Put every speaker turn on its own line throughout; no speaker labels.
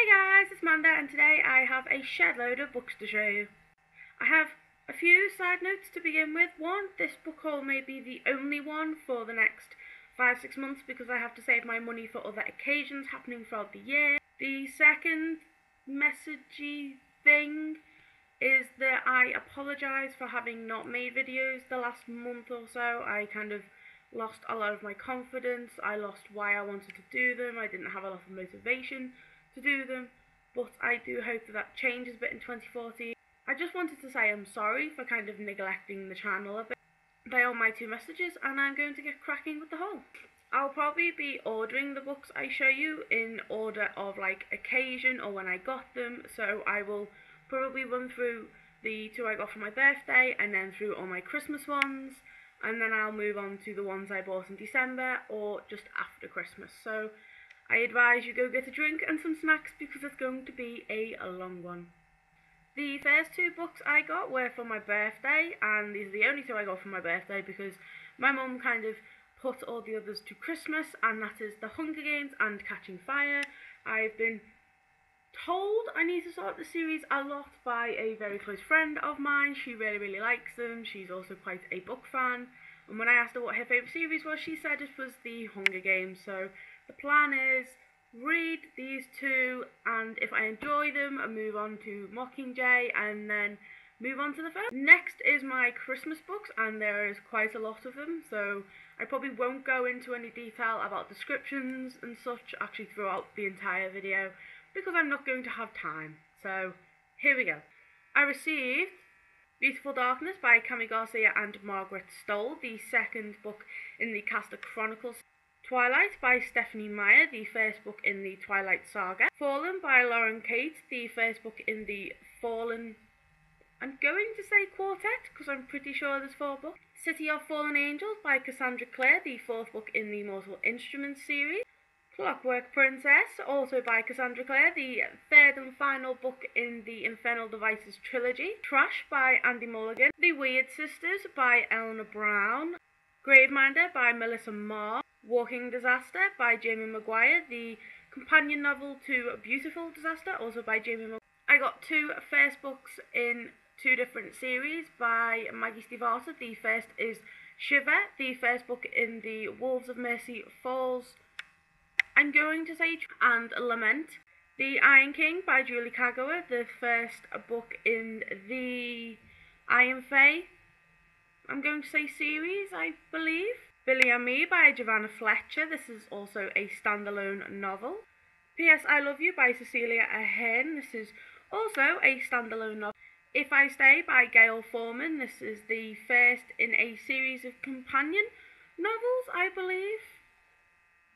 Hey guys, it's Amanda and today I have a shed load of books to show you. I have a few side notes to begin with. One, this book haul may be the only one for the next 5-6 months because I have to save my money for other occasions happening throughout the year. The second messagey thing is that I apologise for having not made videos the last month or so. I kind of lost a lot of my confidence. I lost why I wanted to do them. I didn't have a lot of motivation to do them, but I do hope that changes a bit in 2014. I just wanted to say I'm sorry for kind of neglecting the channel a bit. They are my two messages and I'm going to get cracking with the haul. I'll probably be ordering the books I show you in order of like occasion or when I got them, so I will probably run through the two I got for my birthday and then through all my Christmas ones, and then I'll move on to the ones I bought in December or just after Christmas. So I advise you go get a drink and some snacks because it's going to be a long one. The first two books I got were for my birthday, and these are the only two I got for my birthday because my mum kind of put all the others to Christmas, and that is The Hunger Games and Catching Fire. I've been told I need to start the series a lot by a very close friend of mine. She really likes them. She's also quite a book fan, and when I asked her what her favourite series was, she said it was The Hunger Games. So the plan is read these two, and if I enjoy them, I move on to Mockingjay and then move on to the first. Next is my Christmas books, and there is quite a lot of them, so I probably won't go into any detail about descriptions and such actually throughout the entire video because I'm not going to have time. So here we go. I received Beautiful Darkness by Kami Garcia and Margaret Stoll, the second book in the Castor Chronicles. Twilight by Stephenie Meyer, the first book in the Twilight Saga. Fallen by Lauren Kate, the first book in the Fallen, I'm going to say quartet because I'm pretty sure there's 4 books. City of Fallen Angels by Cassandra Clare, the 4th book in the Mortal Instruments series. Clockwork Princess, also by Cassandra Clare, the 3rd and final book in the Infernal Devices trilogy. Trash by Andy Mulligan. The Weird Sisters by Eleanor Brown. Graveminder by Melissa Marr. Walking Disaster by Jamie Maguire, the companion novel to Beautiful Disaster, also by Jamie Maguire. I got 2 first books in 2 different series by Maggie Stiefvater. The first is Shiver, the first book in the Wolves of Mercy Falls, I'm going to say, and Lament. The Iron King by Julie Kagawa, the first book in the Iron Fae, I'm going to say series, I believe. Billy and Me by Giovanna Fletcher. This is also a standalone novel. P.S. I Love You by Cecilia Ahern. This is also a standalone novel. If I Stay by Gail Forman. This is the first in a series of companion novels, I believe.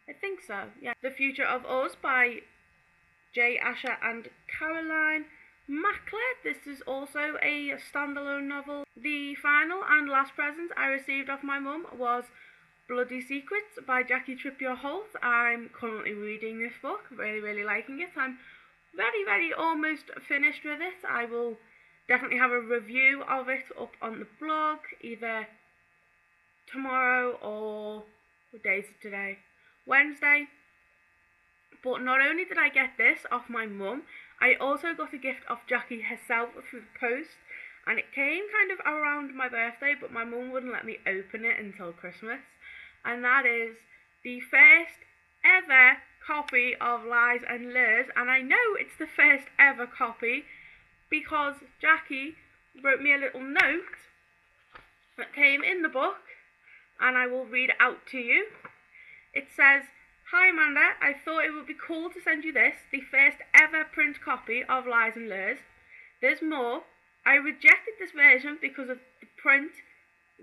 I think so, yeah. The Future of Us by Jay Asher and Caroline Mackler. This is also a standalone novel. The final and last present I received off my mum was Bloody Secrets by Jackie Trippier Holt. I'm currently reading this book, really liking it. I'm very almost finished with it. I will definitely have a review of it up on the blog either tomorrow or what day is it today? Wednesday. But not only did I get this off my mum, I also got a gift off Jackie herself through the post, and it came kind of around my birthday, but my mum wouldn't let me open it until Christmas. And that is the first ever copy of Lies and Lures, and I know it's the first ever copy because Jackie wrote me a little note that came in the book, and I will read it out to you. It says, "Hi Amanda, I thought it would be cool to send you this, the first ever print copy of Lies and Lures. There's more. I rejected this version because of the print,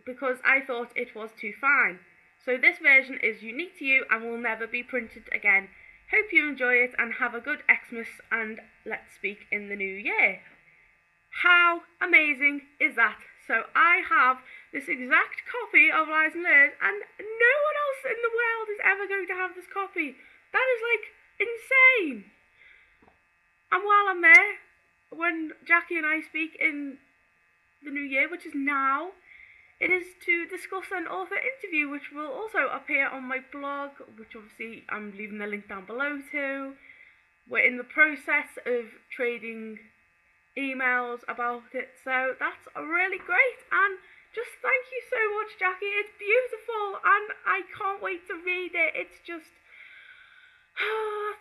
because I thought it was too fine. So this version is unique to you and will never be printed again. Hope you enjoy it and have a good Xmas, and let's speak in the new year." How amazing is that? So I have this exact copy of Lies and Lures, and no one else in the world is ever going to have this copy. That is like insane. And while I'm there, when Jackie and I speak in the new year, which is now, it is to discuss an author interview which will also appear on my blog, which obviously I'm leaving the link down below to. we're in the process of trading emails about it, so that's really great. And just thank you so much, Jackie. It's beautiful and I can't wait to read it. It's just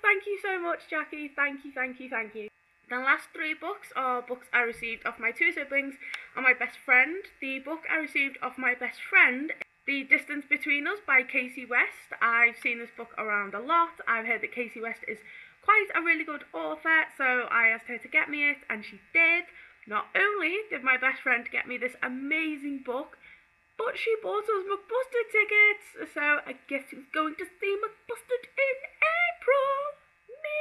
thank you so much, Jackie. Thank you, thank you, thank you. The last 3 books are books I received off my 2 siblings and my best friend. The book I received off my best friend, The Distance Between Us by Casey West. I've seen this book around a lot. I've heard that Casey West is quite a really good author, so I asked her to get me it, and she did. Not only did my best friend get me this amazing book, but she bought us McBusted tickets, so I guess she was going to see McBusted in April. Me.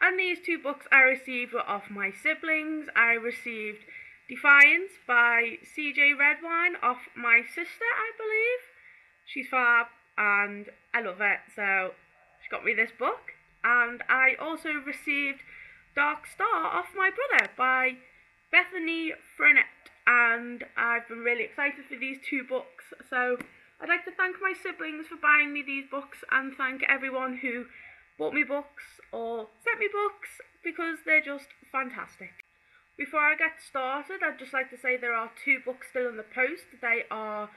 And these 2 books I received were off my siblings. I received Defiance by CJ Redwine off my sister, I believe. She's fab and I love it, so she got me this book. And I also received Dark Star off my brother by Bethany Frenette, and I've been really excited for these 2 books. So I'd like to thank my siblings for buying me these books and thank everyone who bought me books or sent me books, because they're just fantastic. Before I get started, I'd just like to say there are 2 books still in the post. They are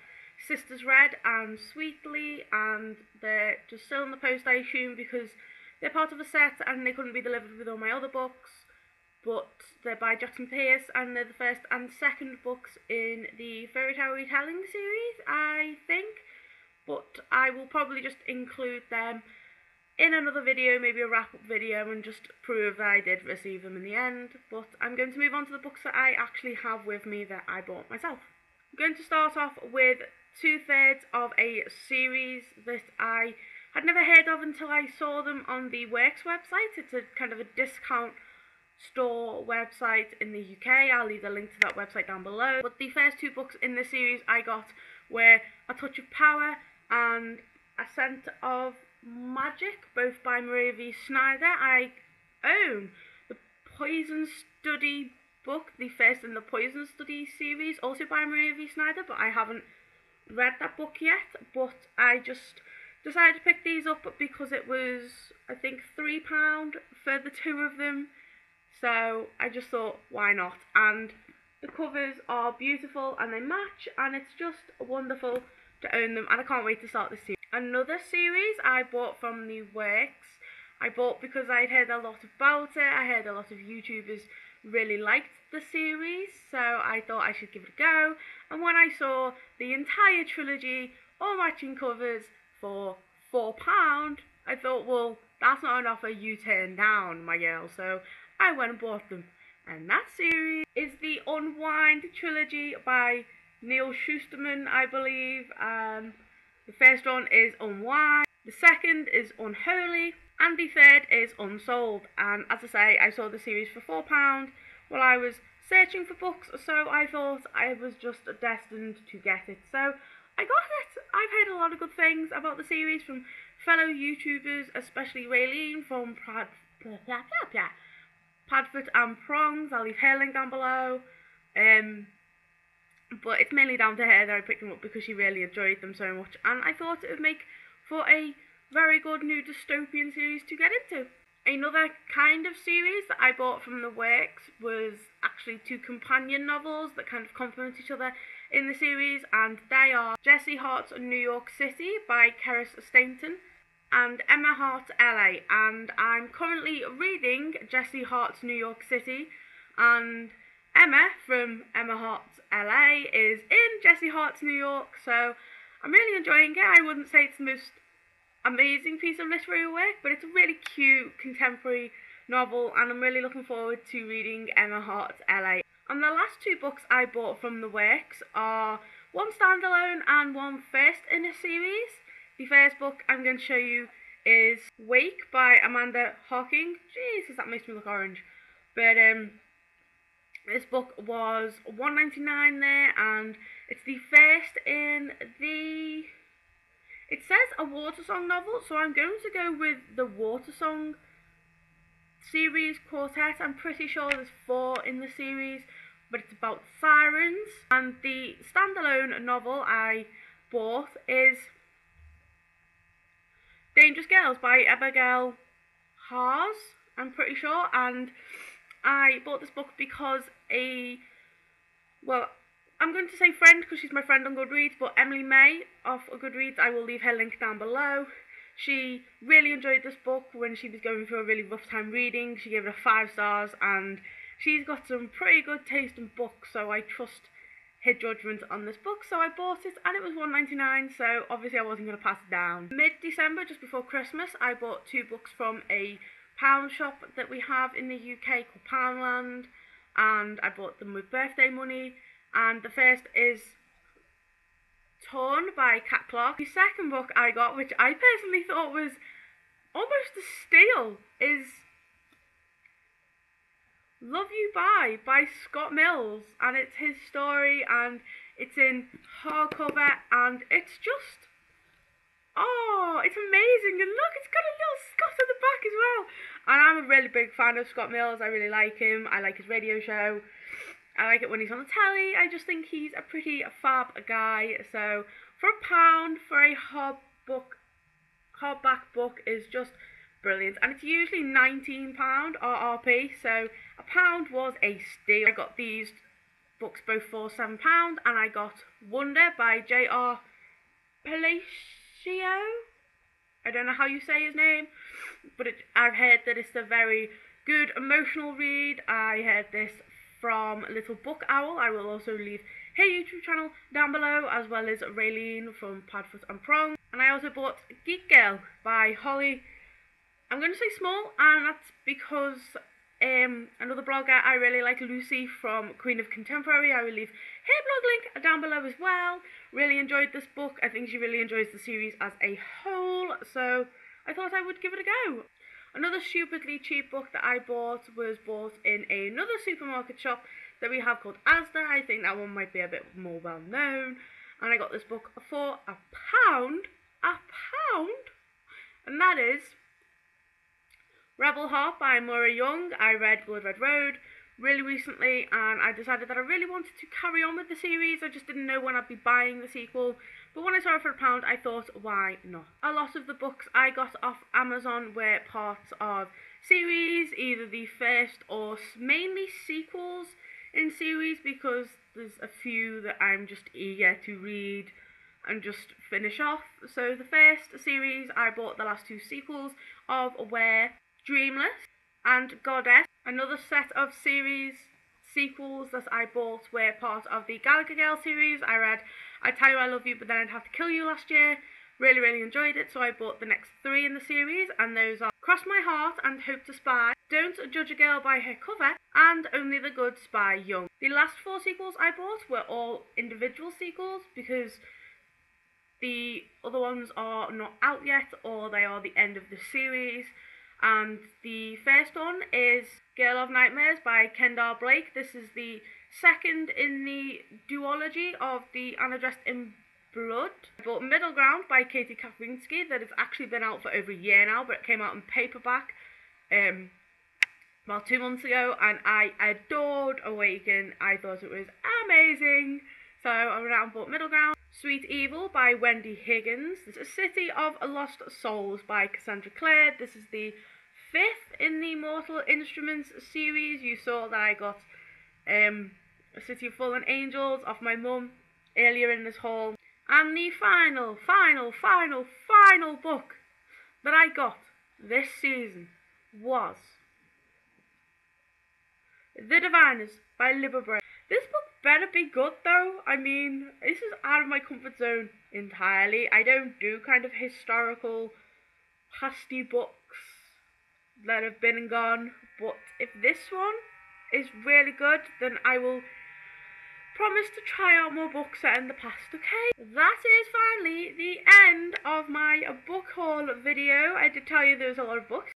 Sisters Red and Sweetly, and they're just still in the post, I assume, because they're part of a set and they couldn't be delivered with all my other books. But they're by Jackson Pierce and they're the first and second books in the fairy tale retelling series, I think. But I will probably just include them in another video, maybe a wrap-up video, and just prove that I did receive them in the end. But I'm going to move on to the books that I actually have with me that I bought myself. I'm going to start off with 2/3 of a series that I had never heard of until I saw them on the Works website. It's a kind of a discount store website in the UK. I'll leave a link to that website down below. But the first 2 books in the series I got were A Touch of Power and A Scent of Magic, both by Maria V. Snyder. I own the Poison Study book, the first in the Poison Study series, also by Maria V. Snyder, but I haven't read that book yet. But I just decided to pick these up because it was, I think, £3 for the 2 of them. So I just thought, why not? And the covers are beautiful and they match, and it's just wonderful to own them, and I can't wait to start this series. Another series I bought from the Works, I bought because I'd heard a lot about it. I heard a lot of YouTubers really liked the series, so I thought I should give it a go. And when I saw the entire trilogy, all matching covers for £4, I thought, well, that's not an offer you turn down, my girl. So I went and bought them. And that series is the Unwind trilogy by Neal Shusterman, I believe. The first one is Unwind, the second is Unholy, and the third is Unsold. And as I say, I saw the series for £4 while I was searching for books, so I thought I was just destined to get it. So I got it. I've heard a lot of good things about the series from fellow YouTubers, especially Raylene from Padfoot and Prongs. I'll leave her link down below. But it's mainly down to her that I picked them up because she really enjoyed them so much, and I thought it would make for a very good new dystopian series to get into. Another kind of series that I bought from the Works was actually 2 companion novels that kind of complement each other in the series, and they are Jessie Hart's New York City by Keris Stanton and Emma Hart's LA. And I'm currently reading Jessie Hart's New York City, and Emma from Emma Hart's LA is in Jessie Hart's New York, so I'm really enjoying it. I wouldn't say it's the most amazing piece of literary work, but it's a really cute contemporary novel, and I'm really looking forward to reading Emma Hart's LA. And the last 2 books I bought from the Works are one standalone and one first in a series. The first book I'm going to show you is Wake by Amanda Hocking. Jesus, that makes me look orange. But this book was $1.99 there, and it's the first in the... It says a Watersong novel, so I'm going to go with the Watersong series quartet. I'm pretty sure there's 4 in the series, but it's about sirens. And the standalone novel I bought is Dangerous Girls by Abigail Haas. I'm pretty sure, and I bought this book because I'm going to say friend because she's my friend on Goodreads, but Emily May of Goodreads, I will leave her link down below. She really enjoyed this book when she was going through a really rough time reading. She gave it 5 stars, and she's got some pretty good taste in books, so I trust her judgment on this book. So I bought it, and it was £1.99, so obviously I wasn't going to pass it down. Mid-December, just before Christmas, I bought 2 books from a pound shop that we have in the UK called Poundland, and I bought them with birthday money. And the first is Torn by Kat Clark. The second book I got, which I personally thought was almost a steal, is Love You by Scott Mills, and it's his story, and it's in hardcover, and it's just, oh, it's amazing. And look, it's got a little Scott at the back as well. And I'm a really big fan of Scott Mills. I really like him. I like his radio show. I like it when he's on the telly. I just think he's a pretty fab guy. So for £1 for a hardback book is just brilliant. And it's usually £19 RRP, so £1 was a steal. I got these books both for £7, and I got Wonder by J.R. Palacio. I don't know how you say his name, but I've heard that it's a very good emotional read. I heard this from Little Book Owl. I will also leave her YouTube channel down below, as well as Raylene from Padfoot and Prong. And I also bought Geek Girl by Holly. I'm going to say small, and that's because another blogger I really like, Lucy from Queen of Contemporary. I will leave her blog link down below as well. Really enjoyed this book. I think she really enjoys the series as a whole, so I thought I would give it a go. Another stupidly cheap book that I bought was bought in another supermarket shop that we have called Asda. I think that one might be a bit more well known. And I got this book for £1. And that is Rebel Heart by Maura Young. I read Blood Red Road really recently, and I decided that I really wanted to carry on with the series. I just didn't know when I'd be buying the sequel, but when I saw it for £1, I thought, why not? A lot of the books I got off Amazon were parts of series, either the first or mainly sequels in series, because there's a few that I'm just eager to read and just finish off. So the first series I bought, the last 2 sequels of were Dreamless and Goddess. Another set of series sequels that I bought were part of the Gallagher Girl series. I read I Tell You I Love You But Then I'd Have to Kill You last year. Really enjoyed it, so I bought the next 3 in the series, and those are Cross My Heart and Hope to Spy, Don't Judge a Girl by Her Cover, and Only the Good by Young. The last 4 sequels I bought were all individual sequels, because the other ones are not out yet, or they are the end of the series. And the first one is Girl of Nightmares by Kendall Blake. This is the second in the duology of the Anna Dressed in Blood. I bought Middle Ground by Katie Kaplinsky, that has actually been out for over a year now, but it came out in paperback about 2 months ago, and I adored Awaken. I thought it was amazing, so I went out and bought Middle Ground. Sweet Evil by Wendy Higgins. This is City of Lost Souls by Cassandra Clare. This is the 5th in the Mortal Instruments series. You saw that I got A City of Fallen Angels off my mum earlier in this haul. And the final book that I got this season was The Diviners by Libba Bray. This book better be good though. I mean, this is out of my comfort zone entirely. I don't do kind of historical pasty books that have been and gone, but if this one is really good, then I will promise to try out more books set in the past, okay? That is finally the end of my book haul video. I did tell you there was a lot of books.